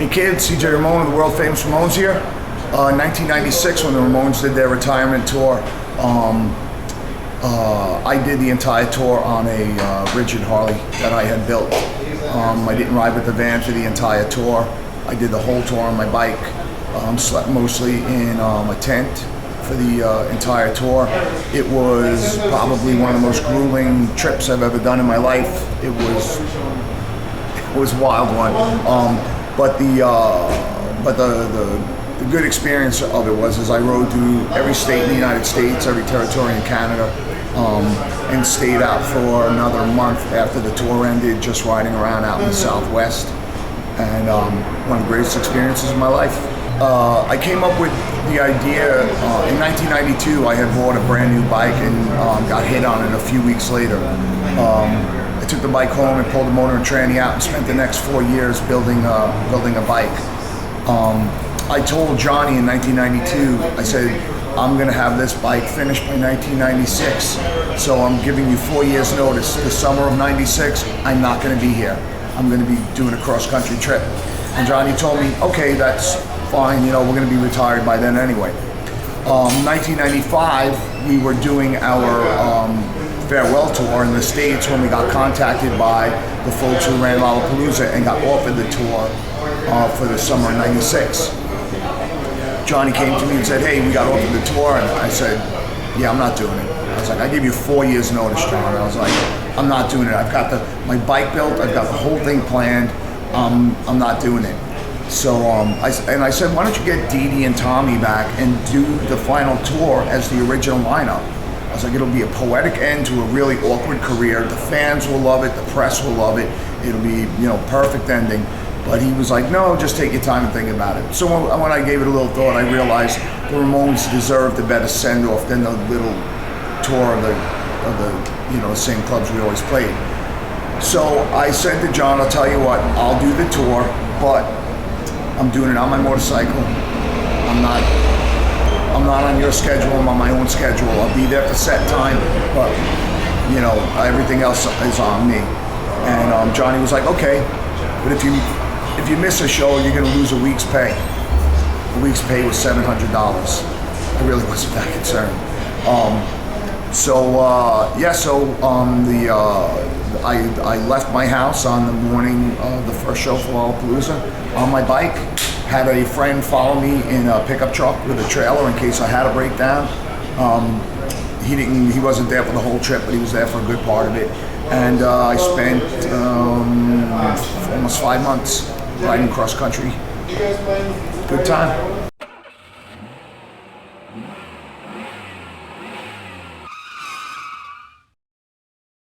Hey kids, CJ Ramone of the world famous Ramones here. 1996 when the Ramones did their retirement tour, I did the entire tour on a rigid Harley that I had built. I didn't ride with the van for the entire tour. I did the whole tour on my bike. Slept mostly in a tent for the entire tour. It was probably one of the most grueling trips I've ever done in my life. It was a wild one. But the good experience of it was I rode through every state in the United States, every territory in Canada, and stayed out for another month after the tour ended, just riding around out in the Southwest. And one of the greatest experiences of my life. I came up with the idea in 1992. I had bought a brand new bike and got hit on it a few weeks later. I took the bike home and pulled the motor and tranny out and spent the next 4 years building a bike. I told Johnny in 1992, I said, I'm going to have this bike finished by 1996, so I'm giving you 4 years notice. The summer of 96, I'm not going to be here. I'm going to be doing a cross-country trip. And Johnny told me, okay, that's fine, we're going to be retired by then anyway. 1995, we were doing our farewell tour in the States when we got contacted by the folks who ran Lollapalooza and got offered the tour for the summer of 96. Johnny came to me and said, hey, we got offered the tour, and I said, yeah, I'm not doing it. I was like, I gave you 4 years notice, John. I was like, I'm not doing it. I've got my bike built, I've got the whole thing planned, I'm not doing it. So I said, why don't you get Dee Dee and Tommy back and do the final tour as the original lineup? I was like, it'll be a poetic end to a really awkward career. The fans will love it, the press will love it. It'll be, perfect ending. But he was like, no, just take your time and think about it. So when I gave it a little thought, I realized the Ramones deserved a better send-off than the little tour of the same clubs we always played. So I said to John, I'll tell you what, I'll do the tour, but I'm doing it on my motorcycle. I'm not on your schedule, I'm on my own schedule. I'll be there for set time, but everything else is on me. And Johnny was like, okay, but if you miss a show, you're gonna lose a week's pay. A week's pay was $700. I really wasn't that concerned. I left my house on the morning of the first show for Lollapalooza on my bike. Had a friend follow me in a pickup truck with a trailer in case I had a breakdown. He wasn't there for the whole trip, but he was there for a good part of it. And I spent almost 5 months riding cross country. Good time.